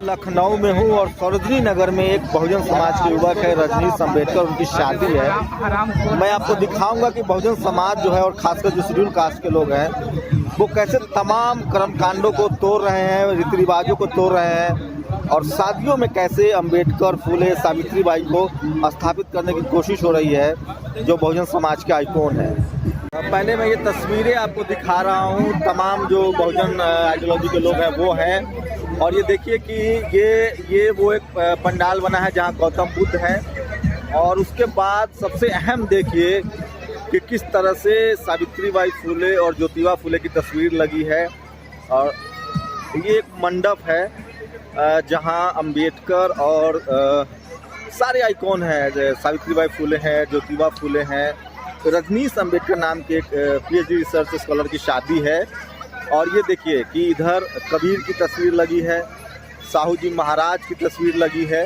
लखनऊ में हूँ और सरोजनी नगर में एक बहुजन समाज के युवक है रजनीश अम्बेडकर, उनकी शादी है। मैं आपको दिखाऊंगा कि बहुजन समाज जो है और खासकर जो शेड्यूल कास्ट के लोग हैं वो कैसे तमाम कर्मकांडों को तोड़ रहे हैं, रीति रिवाजों को तोड़ रहे हैं और शादियों में कैसे अम्बेडकर, फूले, सावित्रीबाई को स्थापित करने की कोशिश हो रही है जो बहुजन समाज के आइकॉन है। पहले मैं ये तस्वीरें आपको दिखा रहा हूँ, तमाम जो बहुजन आइडियोलॉजी के लोग हैं वो हैं। और ये देखिए कि ये वो एक पंडाल बना है जहाँ गौतम बुद्ध है और उसके बाद सबसे अहम देखिए कि किस तरह से सावित्रीबाई फूले और ज्योतिबा फूले की तस्वीर लगी है। और ये एक मंडप है जहाँ अम्बेडकर और सारे आइकॉन हैं, सावित्रीबाई फूले हैं, ज्योतिबा फूले हैं, रजनीश अम्बेडकर नाम के एक पीएचडी रिसर्च स्कॉलर की शादी है। और ये देखिए कि इधर कबीर की तस्वीर लगी है, साहू जी महाराज की तस्वीर लगी है।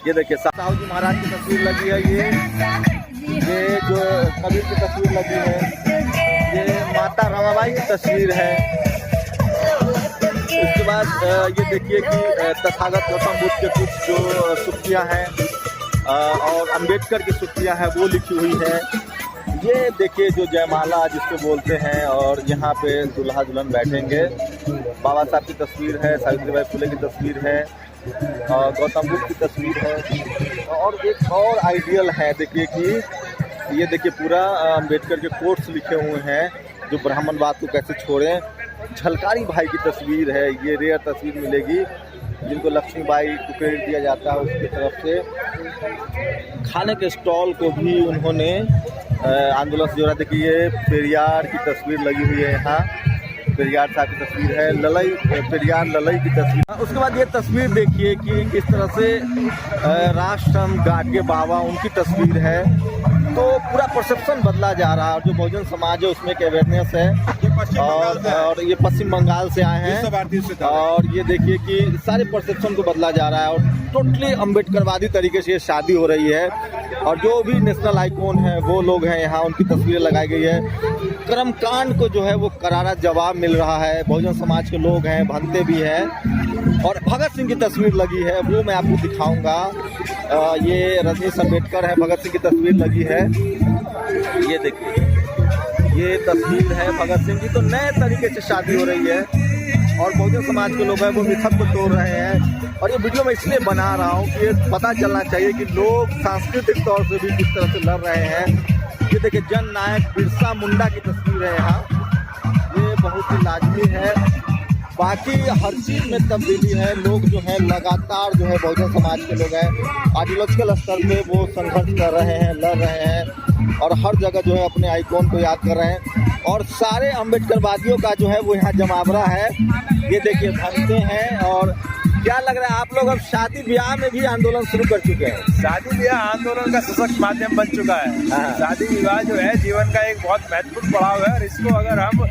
ये देखिए साहू जी महाराज की तस्वीर लगी है, ये जो कबीर की तस्वीर लगी है, ये माता रमाबाई की तस्वीर है। उसके बाद ये देखिए कि तथागत गौतम बुद्ध के कुछ जो सूक्तियाँ हैं और अम्बेडकर की सूक्तियाँ हैं वो लिखी हुई है। ये देखिए जो जयमाला जिसको बोलते हैं और यहाँ पे दूल्हा दुल्हन बैठेंगे। बाबा साहब की तस्वीर है, सावित्रीबाई फुले की तस्वीर है और गौतम बुद्ध की तस्वीर है। और एक और आइडियल है देखिए कि ये देखिए पूरा अम्बेडकर के कोट्स लिखे हुए हैं जो ब्राह्मणवाद को कैसे छोड़ें। झलकारी भाई की तस्वीर है, ये रेयर तस्वीर मिलेगी जिनको लक्ष्मीबाई को क्रेडिट दिया जाता है उसकी तरफ से। खाने के स्टॉल को भी उन्होंने आंदोलन से जोड़ा। देखिए पेरियार की तस्वीर लगी हुई है, यहाँ पेरियार साहब की तस्वीर है, ललई पेरियार ललई की तस्वीर। उसके बाद ये तस्वीर देखिए कि किस तरह से राष्ट्रम गाडगे बाबा उनकी तस्वीर है। तो पूरा परसेप्शन बदला जा रहा है और जो बहुजन समाज है उसमें एक अवेयरनेस है। और ये पश्चिम बंगाल से आए हैं और ये देखिए कि सारे परसेप्शन को बदला जा रहा है और टोटली अम्बेडकरवादी तरीके से ये शादी हो रही है। और जो भी नेशनल आइकॉन है वो लोग हैं यहाँ, उनकी तस्वीरें लगाई गई है। कर्मकांड को जो है वो करारा जवाब मिल रहा है। बहुजन समाज के लोग हैं, भंते भी हैं। और भगत सिंह की तस्वीर लगी है वो मैं आपको दिखाऊंगा। ये रजनीश अम्बेडकर है, भगत सिंह की तस्वीर लगी है। ये देखिए ये तस्वीर है भगत सिंह की। तो नए तरीके से शादी हो रही है और बहुजन समाज के लोग हैं वो मिथक को तोड़ रहे हैं। और ये वीडियो मैं इसलिए बना रहा हूँ कि ये पता चलना चाहिए कि लोग सांस्कृतिक तौर से भी किस तरह से लड़ रहे हैं। ये देखिए जन नायक बिरसा मुंडा की तस्वीर है यहाँ, ये बहुत ही लाजमी है। बाकी हर चीज़ में तब्दीली है। लोग जो है लगातार जो है बहुजन समाज के लोग हैं आइडियोलॉजिकल स्तर पे वो संघर्ष कर रहे हैं, लड़ रहे हैं और हर जगह जो है अपने आइकॉन को याद कर रहे हैं। और सारे अम्बेडकरवादियों का जो है वो यहाँ जमावड़ा है। ये देखिए भंते हैं। और क्या लग रहा है आप लोग अब शादी ब्याह में भी आंदोलन शुरू कर चुके हैं? शादी ब्याह आंदोलन का सशक्त माध्यम बन चुका है। शादी विवाह जो है जीवन का एक बहुत महत्वपूर्ण पड़ाव है और इसको अगर हम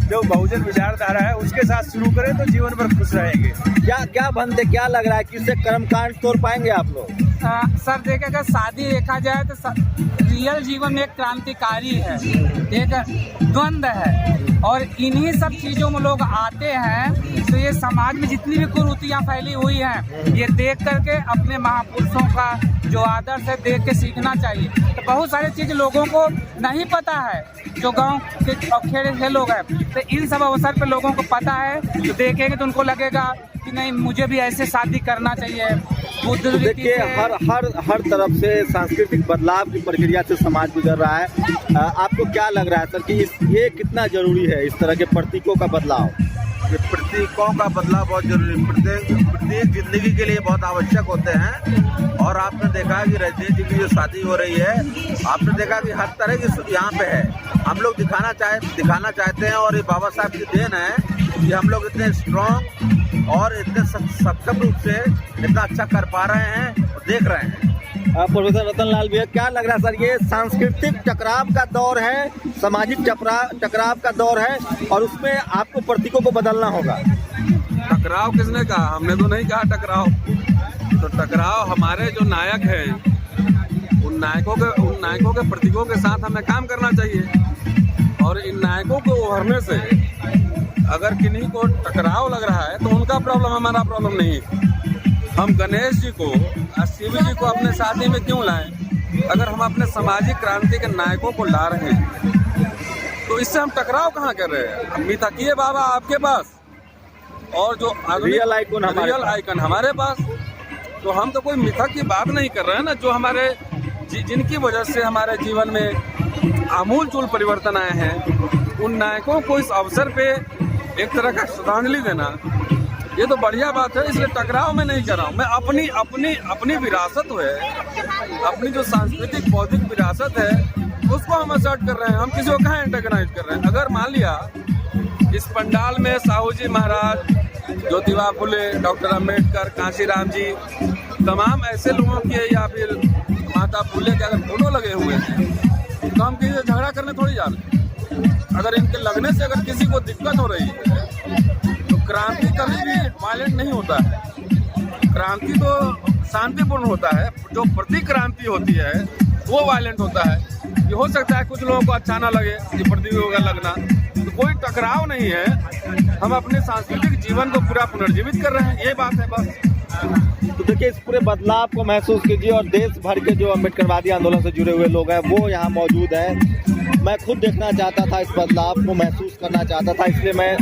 जो बहुजन विचारधारा है उसके साथ शुरू करें तो जीवन भर खुश रहेंगे। क्या बनते, क्या लग रहा है किससे कर्मकांड तोड़ पाएंगे आप लोग? सर देखिए अगर शादी देखा जाए तो रियल जीवन में एक क्रांतिकारी है, एक द्वंद्व है और इन्हीं सब चीज़ों में लोग आते हैं। तो ये समाज में जितनी भी कुरीतियाँ फैली हुई हैं ये देख करके अपने महापुरुषों का जो आदर्श है देख के सीखना चाहिए। तो बहुत सारी चीज़ लोगों को नहीं पता है, जो गांव के खेड़े के लोग हैं, तो इन सब अवसर पे लोगों को पता है तो देखेंगे तो उनको लगेगा कि नहीं मुझे भी ऐसे शादी करना चाहिए। तो देखिए हर तरफ से सांस्कृतिक बदलाव की प्रक्रिया से समाज गुजर रहा है। आपको क्या लग रहा है सर कि ये कितना जरूरी है इस तरह के प्रतीकों का बदलाव? ये प्रतीकों का बदलाव बहुत जरूरी, प्रत्येक जिंदगी के लिए बहुत आवश्यक होते हैं। और आपने देखा कि रजनीश जी की जो शादी हो रही है, आपने देखा कि हर तरह की यहाँ पे है। हम लोग दिखाना चाहते हैं और ये बाबा साहब की देन है कि हम लोग इतने स्ट्रॉन्ग और इतने सक्षम रूप से इतना अच्छा कर पा रहे हैं और देख रहे हैं। प्रोफेसर रतन लाल भैया क्या लग रहा है सर, ये सांस्कृतिक टकराव का दौर है, सामाजिक टकराव का दौर है और उसमें आपको प्रतीकों को बदलना होगा? टकराव किसने कहा? हमने तो नहीं कहा टकराव। तो टकराव हमारे जो नायक हैं उन नायकों के प्रतीकों के साथ हमें काम करना चाहिए और इन नायकों को उभरने से अगर किन्हीं को टकराव लग रहा है तो उनका प्रॉब्लम, हमारा प्रॉब्लम नहीं है। हम गणेश जी को, शिव जी को अपने शादी में क्यों लाएं? अगर हम अपने सामाजिक क्रांति के नायकों को ला रहे हैं तो इससे हम टकराव कहाँ कर रहे हैं? मिथकीय बाबा आपके पास और जो रियल आइकन हमारे पास। तो हम तो कोई मिथक की बात नहीं कर रहे हैं ना, जो हमारे जिनकी वजह से हमारे जीवन में आमूल चूल परिवर्तन आए हैं, उन नायकों को इस अवसर पे एक तरह का श्रद्धांजलि देना, ये तो बढ़िया बात है। इसलिए टकराव में नहीं कर रहा हूँ मैं। अपनी विरासत है, अपनी जो सांस्कृतिक बौद्धिक विरासत है उसको हम असर्ट कर रहे हैं। हम किसी को कहाँ एंटेगनाइज कर रहे हैं? अगर मान लिया इस पंडाल में साहू जी महाराज, ज्योतिबा फुले, डॉक्टर अम्बेडकर, कांशीराम जी, तमाम ऐसे लोगों के या फिर माता फुले के अगर फोटो लगे हुए हैं तो हम किसी से झगड़ा करने थोड़ी जा रहे हैं। अगर इनके लगने से अगर किसी को दिक्कत हो रही है तो क्रांति कभी भी वायलेंट नहीं होता है। क्रांति तो शांतिपूर्ण होता है, जो प्रतिक्रांति होती है वो वायलेंट होता है। ये हो सकता है कुछ लोगों को अच्छा ना लगे, ये प्रतियोगी का लगना, तो कोई टकराव नहीं है। हम अपने सांस्कृतिक जीवन को पूरा पुनर्जीवित कर रहे हैं, ये बात है बस। तो देखिए, इस पूरे बदलाव को महसूस कीजिए और देश भर के जो अम्बेडकरवादी आंदोलन से जुड़े हुए लोग हैं वो यहाँ मौजूद हैं। मैं खुद देखना चाहता था, इस बदलाव को महसूस करना चाहता था, इसलिए मैं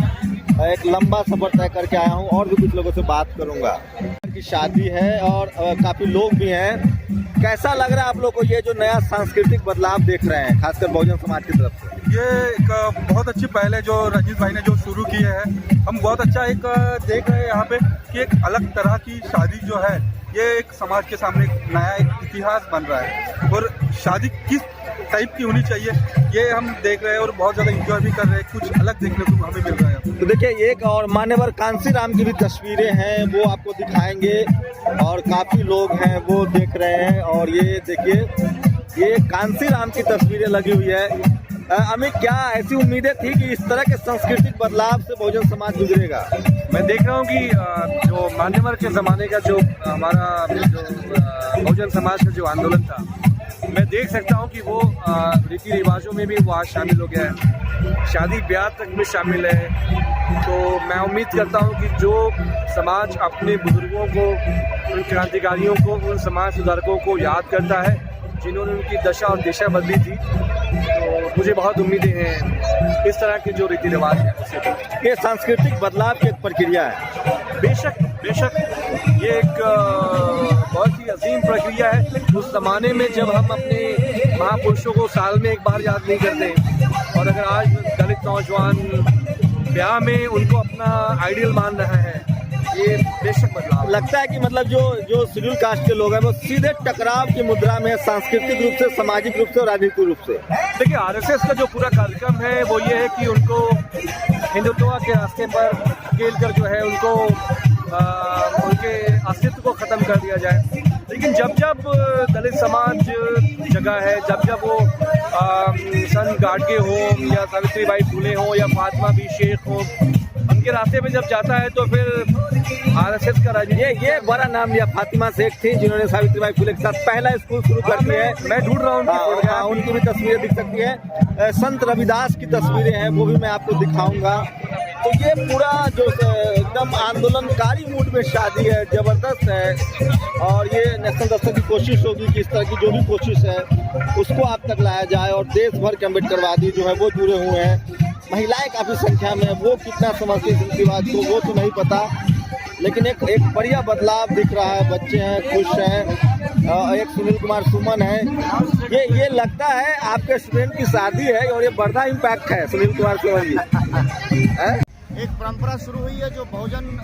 एक लंबा सफर तय करके आया हूँ और भी कुछ लोगों से बात करूँगा। की शादी है और काफ़ी लोग भी हैं। कैसा लग रहा है आप लोग को ये जो नया सांस्कृतिक बदलाव देख रहे हैं, खासकर बहुजन समाज की तरफ से? ये एक बहुत अच्छी पहल है जो रजनीश भाई ने जो शुरू की है। हम बहुत अच्छा एक देख रहे हैं यहाँ पे कि एक अलग तरह की शादी जो है ये एक समाज के सामने एक नया एक इतिहास बन रहा है। और शादी किस टाइप की होनी चाहिए ये हम देख रहे हैं और बहुत ज़्यादा एंजॉय भी कर रहे हैं। कुछ अलग देखने को हमें मिल रहा है। तो देखिए, एक और मान्यवर कांशीराम की भी तस्वीरें हैं, वो आपको दिखाएंगे और काफ़ी लोग हैं वो देख रहे हैं। और ये देखिए, ये कांशीराम की तस्वीरें लगी हुई है। अमित, क्या ऐसी उम्मीदें थी कि इस तरह के सांस्कृतिक बदलाव से बहुजन समाज गुजरेगा? मैं देख रहा हूँ कि जो मान्यवर के ज़माने का जो हमारा जो बहुजन समाज का जो आंदोलन था, मैं देख सकता हूँ कि वो रीति रिवाजों में भी वो आज शामिल हो गया है, शादी ब्याह तक में शामिल है। तो मैं उम्मीद करता हूँ कि जो समाज अपने बुजुर्गों को, उन क्रांतिकारियों को, उन समाज सुधारकों को याद करता है जिन्होंने उनकी दशा और दिशा बदली थी, तो मुझे बहुत उम्मीदें हैं इस तरह के जो रीति रिवाज हैं उससे। ये सांस्कृतिक बदलाव की एक प्रक्रिया है। बेशक ये एक बहुत ही अजीम प्रक्रिया है। उस ज़माने में जब हम अपने महापुरुषों को साल में एक बार याद नहीं करते, और अगर आज दलित नौजवान ब्याह में उनको अपना आइडियल मान रहा है, ये बेशक बदलाव लगता है कि मतलब जो शेड्यूल कास्ट के लोग हैं वो सीधे टकराव की मुद्रा में, सांस्कृतिक रूप से, सामाजिक रूप से और राजनीतिक रूप से। देखिए, आरएसएस का जो पूरा कार्यक्रम है वो ये है कि उनको हिंदुत्व के रास्ते पर खेल कर जो है उनको उनके अस्तित्व को ख़त्म कर दिया जाए। लेकिन जब दलित समाज जगह है, जब वो संत गाडगे हो या सावित्रीबाई फुले हो या फातिमा बी शेख हो, उनके रास्ते में जब जाता है तो फिर आरएसएस का ये बड़ा नाम लिया। फातिमा शेख थी जिन्होंने सावित्रीबाई फुले के साथ पहला स्कूल शुरू कर दिया है। मैं ढूंढ रहा हूँ, उनकी भी तस्वीरें दिख सकती हैं। संत रविदास की तस्वीरें हैं, वो भी मैं आपको दिखाऊंगा। तो ये पूरा जो एकदम आंदोलनकारी मूड में शादी है, जबरदस्त है। और ये नेशनल दस्तक की कोशिश होगी कि इस तरह की जो भी कोशिश है उसको आप तक लाया जाए। और देश भर के अम्बेडकरवादी जो है वो जुड़े हुए हैं, महिलाएं काफ़ी संख्या में, वो कितना समझते हैं इस रिवाज को वो तो नहीं पता, लेकिन एक बढ़िया बदलाव दिख रहा है। बच्चे हैं, खुश हैं। एक सुनील कुमार सुमन है, ये लगता है आपके स्टूडेंट की शादी है और ये बड़ा इम्पैक्ट है। सुनील कुमार सुमन जी, एक परंपरा शुरू हुई है जो बहुजन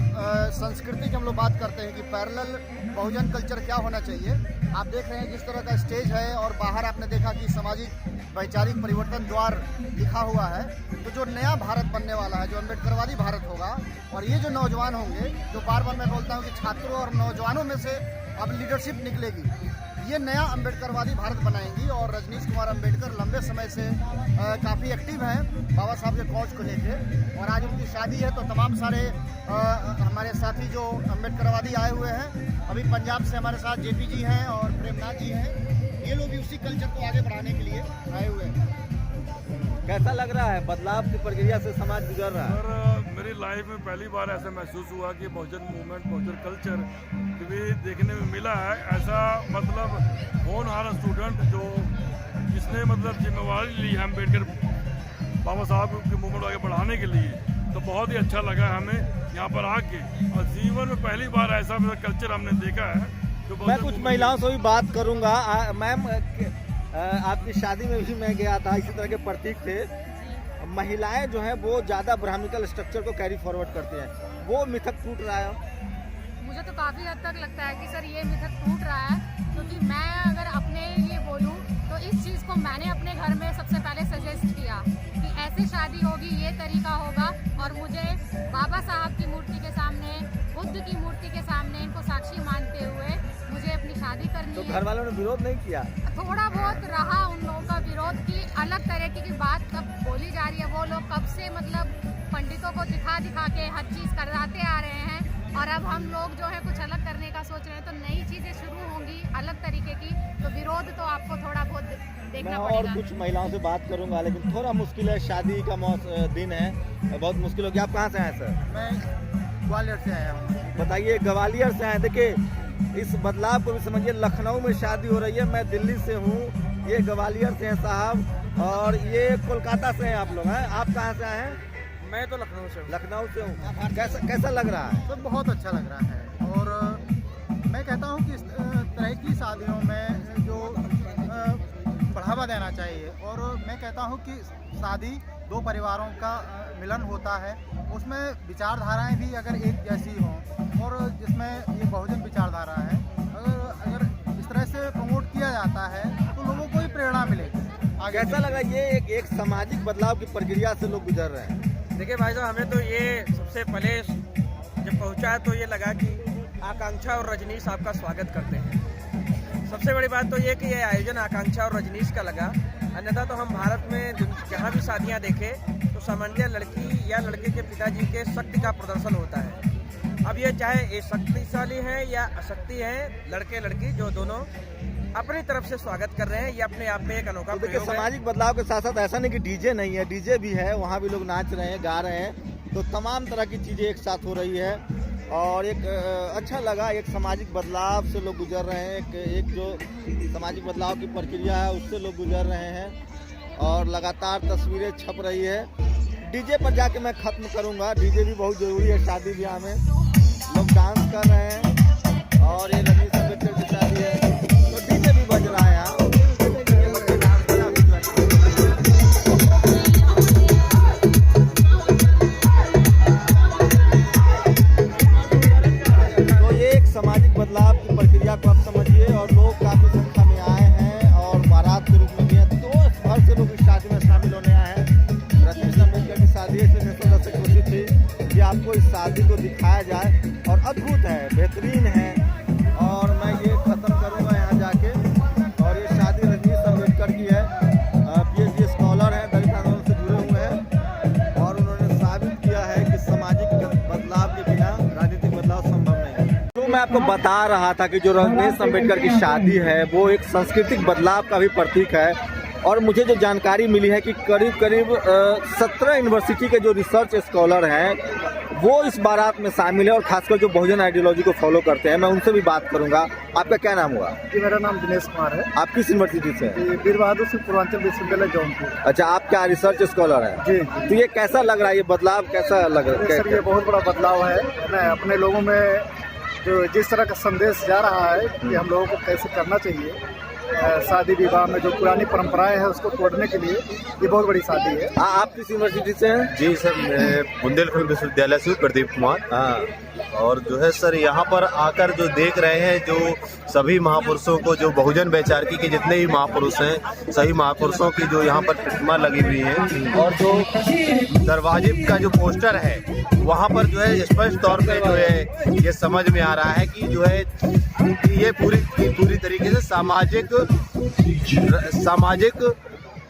संस्कृति की हम लोग बात करते हैं कि पैरेलल बहुजन कल्चर क्या होना चाहिए। आप देख रहे हैं जिस तरह का स्टेज है और बाहर आपने देखा कि सामाजिक वैचारिक परिवर्तन द्वार लिखा हुआ है। तो जो नया भारत बनने वाला है, जो अम्बेडकरवादी भारत होगा, और ये जो नौजवान होंगे, जो बार बार मैं बोलता हूँ कि छात्रों और नौजवानों में से अब लीडरशिप निकलेगी, ये नया अम्बेडकरवादी भारत बनाएंगी। और रजनीश कुमार अम्बेडकर लंबे समय से काफ़ी एक्टिव हैं बाबा साहब के कॉज को लेके, और आज उनकी शादी है तो तमाम सारे हमारे साथी जो अम्बेडकरवादी आए हुए हैं। अभी पंजाब से हमारे साथ जेपी जी हैं और प्रेमनाथ जी हैं, ये लोग भी उसी कल्चर को आगे बढ़ाने के लिए आए हुए हैं। कैसा लग रहा है बदलाव की प्रक्रिया से समाज गुजर रहा है? सर, मेरी लाइफ में पहली बार ऐसा महसूस हुआ कि बहुजन मूवमेंट, बहुजन कल्चर भी देखने में मिला है। ऐसा मतलब होनहार स्टूडेंट जो जिसने मतलब जिम्मेवारी ली है अम्बेडकर बाबा साहब की मूवमेंट आगे बढ़ाने के लिए, तो बहुत ही अच्छा लगा हमें यहाँ पर आके। और जीवन में पहली बार ऐसा मतलब कल्चर हमने देखा है जो मैं कुछ महिलाओं से भी बात करूंगा। मैम, आपकी शादी में भी मैं गया था, इसी तरह के प्रतीक थे। महिलाएं जो हैं वो ज़्यादा ब्राह्मणिकल स्ट्रक्चर को कैरी फॉरवर्ड करती हैं, वो मिथक टूट रहा है। मुझे तो काफ़ी हद तक लगता है कि सर ये मिथक टूट रहा है, क्योंकि मैं अगर अपने लिए बोलूँ तो इस चीज़ को मैंने अपने घर में सबसे पहले सजेस्ट किया कि ऐसे शादी होगी, ये तरीका होगा, और मुझे बाबा साहब की मूर्ति के सामने, बुद्ध की मूर्ति के सामने इनको साक्षी मानते हुए मुझे अपनी शादी करनी तो है। घर वालों ने विरोध नहीं किया? थोड़ा बहुत रहा उन लोगों का विरोध की अलग तरीके की बात कब बोली जा रही है। वो लोग कब से मतलब पंडितों को दिखा के हर चीज़ कराते आ रहे हैं, और अब हम लोग जो है कुछ अलग करने का सोच रहे हैं, तो नई चीज़ें शुरू होंगी अलग तरीके की, तो विरोध तो आपको थोड़ा बहुत देखना मैं पड़ेगा। और कुछ महिलाओं से बात करूंगा, लेकिन थोड़ा मुश्किल है, शादी का दिन है, बहुत मुश्किल हो गया। आप कहाँ से आए सर? मैं ग्वालियर से आया हूँ। बताइए, ग्वालियर से आए। देखिए, इस बदलाव को भी समझिए। लखनऊ में शादी हो रही है, मैं दिल्ली से हूँ, ये ग्वालियर से हैं साहब, और ये कोलकाता से हैं आप लोग। हैं, आप कहाँ से आए हैं? मैं तो लखनऊ से हूँ। लखनऊ से हूँ। कैसा लग रहा है? तो बहुत अच्छा लग रहा है, और मैं कहता हूँ कि इस तरह की शादियों में जो बढ़ावा देना चाहिए, और मैं कहता हूँ कि शादी दो परिवारों का मिलन होता है, उसमें विचारधाराएं भी अगर एक जैसी हों, और जिसमें ये बहुजन विचारधारा है, अगर इस तरह से प्रमोट किया जाता है तो लोगों को ही प्रेरणा मिलेगी। कैसा लगा? ये एक सामाजिक बदलाव की प्रक्रिया से लोग गुजर रहे हैं। देखिए भाई साहब, हमें तो ये सबसे पहले जब पहुंचा तो ये लगा कि आकांक्षा और रजनीश आपका स्वागत करते हैं। सबसे बड़ी बात तो ये कि ये आयोजन आकांक्षा और रजनीश का लगा, अन्यथा तो हम भारत में जहाँ भी शादियाँ देखें तो सामान्य लड़की या लड़के के पिताजी के शक्ति का प्रदर्शन होता है। अब ये चाहे ये शक्तिशाली हैं या अशक्ति हैं, लड़के लड़की जो दोनों अपनी तरफ से स्वागत कर रहे हैं, ये अपने आप में एक अनोखा देखिए, सामाजिक बदलाव के साथ साथ ऐसा नहीं कि डीजे नहीं है, डीजे भी है, वहाँ भी लोग नाच रहे हैं, गा रहे हैं, तो तमाम तरह की चीज़ें एक साथ हो रही है, और एक अच्छा लगा। एक सामाजिक बदलाव से लोग गुजर रहे हैं, एक जो सामाजिक बदलाव की प्रक्रिया है उससे लोग गुजर रहे हैं, और लगातार तस्वीरें छप रही है। डीजे पर जाके मैं ख़त्म करूँगा, डीजे भी बहुत ज़रूरी है शादी ब्याह में। लोग डांस कर रहे हैं, और ये रजनीश अम्बेडकर की शादी है तो डीजे भी बज रहा है यहाँ। तो ये एक सामाजिक बदलाव की प्रक्रिया को आप समझिए, और लोग काफ़ी संख्या में आए हैं, और बारात के रूप में भी हैं, तो भर से लोग इस शादी में शामिल होने आए हैं। रजनीश अम्बेडकर की शादी है, इसलिए नेशनल दर्शक कोशिश थी कि आपको इस शादी को दिखाया जाए, और अद्भुत है, बेहतरीन है। और मैं ये ख़त्म करूँगा यहाँ जाके, और ये शादी रजनीश अम्बेडकर की है, PhD स्कॉलर हैं, दलित आंदोलन से जुड़े हुए हैं, और उन्होंने साबित किया है कि सामाजिक बदलाव के बिना राजनीतिक बदलाव संभव नहीं है। तो मैं आपको बता रहा था कि जो रजनीश अम्बेडकर की शादी है वो एक सांस्कृतिक बदलाव का भी प्रतीक है, और मुझे जो जानकारी मिली है कि करीब 17 यूनिवर्सिटी के जो रिसर्च स्कॉलर हैं वो इस बारात में शामिल है, और खासकर जो बहुजन आइडियोलॉजी को फॉलो करते हैं। मैं उनसे भी बात करूंगा। आपका क्या नाम हुआ? जी, मेरा नाम दिनेश कुमार है। आप किस यूनिवर्सिटी से हैं? वीर बहादुर सिंह पूर्वांचल विश्वविद्यालय जौनपुर। अच्छा, आप क्या रिसर्च स्कॉलर हैं? जी। तो ये कैसा लग रहा है, ये बदलाव कैसा लग रहा है? सर, ये बहुत बड़ा बदलाव है ना, अपने लोगों में जो जिस तरह का संदेश जा रहा है कि हम लोगों को कैसे करना चाहिए, शादी विवाह में जो पुरानी परंपराएं हैं उसको तोड़ने के लिए ये बहुत बड़ी शादी है। आप किस यूनिवर्सिटी से हैं? जी सर, मैं बुंदेलखंड विश्वविद्यालय से प्रदीप कुमार। हाँ, और जो है सर, यहाँ पर आकर जो देख रहे हैं, जो सभी महापुरुषों को, जो बहुजन वैचारिकी के जितने भी महापुरुष हैं, सही महापुरुषों की जो यहाँ पर प्रतिमा लगी हुई है, और जो दरवाजे का जो पोस्टर है वहाँ पर जो है स्पष्ट तौर पे जो है ये समझ में आ रहा है कि जो है ये पूरी तरीके से सामाजिक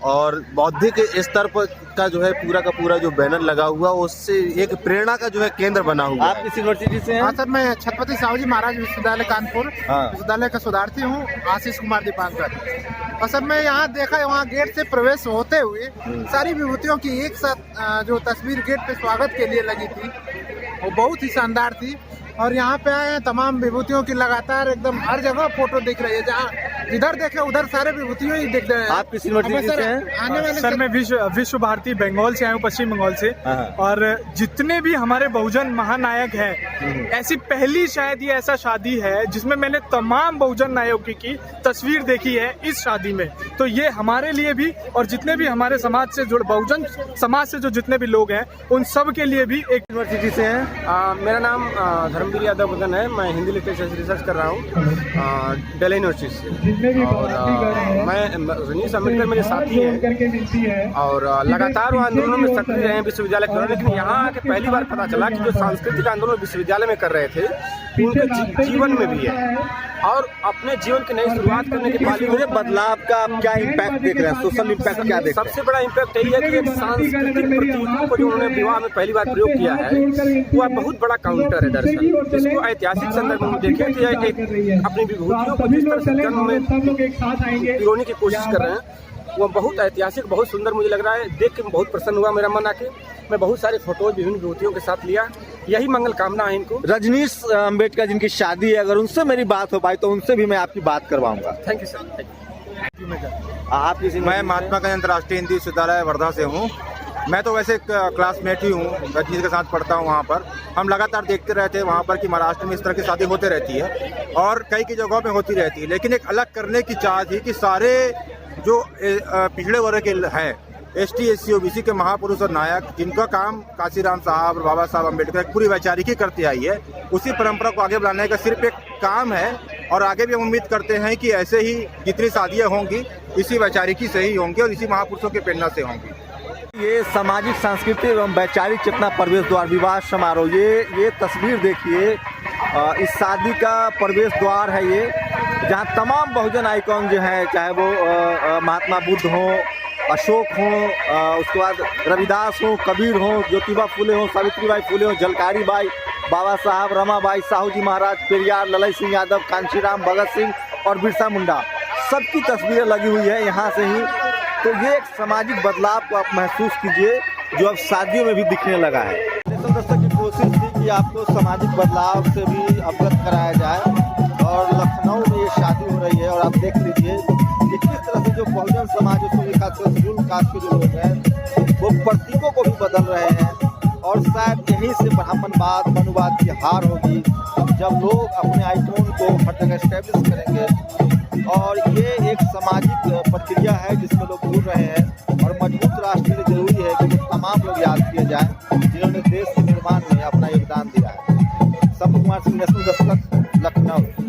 और बौद्धिक स्तर पर का जो है पूरा का पूरा जो बैनर लगा हुआ, उससे एक प्रेरणा का जो है केंद्र बना हुआ। आप किस यूनिवर्सिटी से हैं? हाँ सर, मैं छत्रपति साहू जी महाराज विश्वविद्यालय कानपुर हाँ। विश्वविद्यालय का शोधार्थी हूँ, आशीष कुमार दीपांकर। और सब में यहाँ देखा है, वहाँ गेट से प्रवेश होते हुए सारी विभूतियों की एक साथ जो तस्वीर गेट पे स्वागत के लिए लगी थी वो बहुत ही शानदार थी। और यहाँ पे आए हैं, तमाम विभूतियों की लगातार एकदम हर जगह फोटो दिख रही है, जहाँ जिधर देखे उधर सारे विभूतियों ही दिख रहे हैं। आप किस यूनिवर्सिटी से हैं? आने वाले सर मैं विश्व भारती बंगाल से आया हूँ, पश्चिम बंगाल से। और जितने भी हमारे बहुजन महानायक हैं, ऐसी पहली शायद ये ऐसा शादी है जिसमें मैंने तमाम बहुजन नायकों की तस्वीर देखी है इस शादी में। तो ये हमारे लिए भी और जितने भी हमारे समाज से जुड़े बहुजन समाज से जो जितने भी लोग हैं उन सब के लिए भी एक। यूनिवर्सिटी से हैं? मेरा नाम धर्मवीर यादव बदन है, मैं हिंदी लिटरेचर से रिसर्च कर रहा हूँ दिल्ली यूनिवर्सिटी से। और मैं रजनीश अम्बेडकर मेरे साथी हैं और लगातार वो आंदोलनों में सक्रिय रहे हैं विश्वविद्यालय के दौरान। लेकिन यहाँ आके पहली बार पता चला कि जो सांस्कृतिक आंदोलन विश्वविद्यालय में कर रहे थे उनके जीवन में भी है और अपने जीवन की नई शुरुआत करने के बाद पूरे बदलाव का आप क्या इम्पैक्ट देख रहे हैं? सोशल इम्पैक्ट क्या देख रहे हैं? सबसे बड़ा इम्पैक्ट यही है कि एक सांस्कृतिक प्रतीकों को जो उन्होंने विवाह में पहली बार प्रयोग किया है वो बहुत बड़ा काउंटर है। दरअसल इसको ऐतिहासिक संदर्भ में देखें कि अपनी विभूतियों को जिस तरह से जन्म में पिरोने की कोशिश कर रहे हैं वो बहुत ऐतिहासिक, बहुत सुंदर मुझे लग रहा है। देख के बहुत प्रसन्न हुआ मेरा मन आके। मैं बहुत सारे फोटोज विभिन्न विभूतियों के साथ लिया, यही मंगल कामना है इनको। रजनीश अम्बेडकर जिनकी शादी है, अगर उनसे मेरी बात हो पाई तो उनसे भी मैं आपकी बात करवाऊंगा। Thank you sir. आप किसी? मैं महात्मा गांधी अंतर्राष्ट्रीय हिंदी विश्वविद्यालय वर्धा से हूँ। मैं तो वैसे क्लासमेट ही हूँ, रजनीश के साथ पढ़ता हूँ। वहाँ पर हम लगातार देखते रहते हैं वहाँ पर कि महाराष्ट्र में इस तरह की शादी होते रहती है और कई जगहों में होती रहती है। लेकिन एक अलग करने की चाह थी कि सारे जो पिछड़े वर्ग के हैं, ST SC OBC के महापुरुष और नायक जिनका काम काशीराम साहब और बाबा साहब अम्बेडकर पूरी वैचारिकी करती आई है, उसी परंपरा को आगे बढ़ाने का सिर्फ एक काम है। और आगे भी हम उम्मीद करते हैं कि ऐसे ही जितनी शादियाँ होंगी इसी वैचारिकी से ही होंगी और इसी महापुरुषों के प्रेरणा से होंगी। ये सामाजिक सांस्कृतिक एवं वैचारिक चेतना प्रवेश द्वार विवाह समारोह, ये तस्वीर देखिए, इस शादी का प्रवेश द्वार है ये, जहाँ तमाम बहुजन आइकॉन जो हैं, चाहे वो महात्मा बुद्ध हों, अशोक हों, उसके बाद रविदास हों, कबीर हों, ज्योतिबा फुले हों, सावित्रीबाई फुले हों, झलकारी बाई, बाबा साहब, रमाबाई, साहू जी महाराज, पेरियार, ललई सिंह यादव, कांशीराम, भगत सिंह और बिरसा मुंडा, सबकी तस्वीरें लगी हुई है यहाँ से ही। तो ये एक सामाजिक बदलाव को आप महसूस कीजिए जो अब शादियों में भी दिखने लगा है। दर्शक की कोशिश थी कि आपको सामाजिक बदलाव से भी अवगत कराया जाए और लखनऊ में ये शादी हो रही है और आप देख लीजिए कि किस तरह से जो बहुजन समाज उसमें खासकर शेड्यूल कास्ट के जो लोग हैं वो प्रतीकों को भी बदल रहे हैं। और शायद यहीं से ब्राह्मणवाद मनुवाद की हार होगी जब लोग अपने आइकॉन को हर जगह स्टैब्लिश करेंगे। और ये एक सामाजिक प्रक्रिया है जिसमें लोग जुड़ रहे हैं और मजबूत राष्ट्र के लिए जरूरी है कि तमाम लोग याद किए जाएं जिन्होंने देश के निर्माण में अपना योगदान दिया है। संत कुमार सिंह, नेशनल दस्तक, लखनऊ।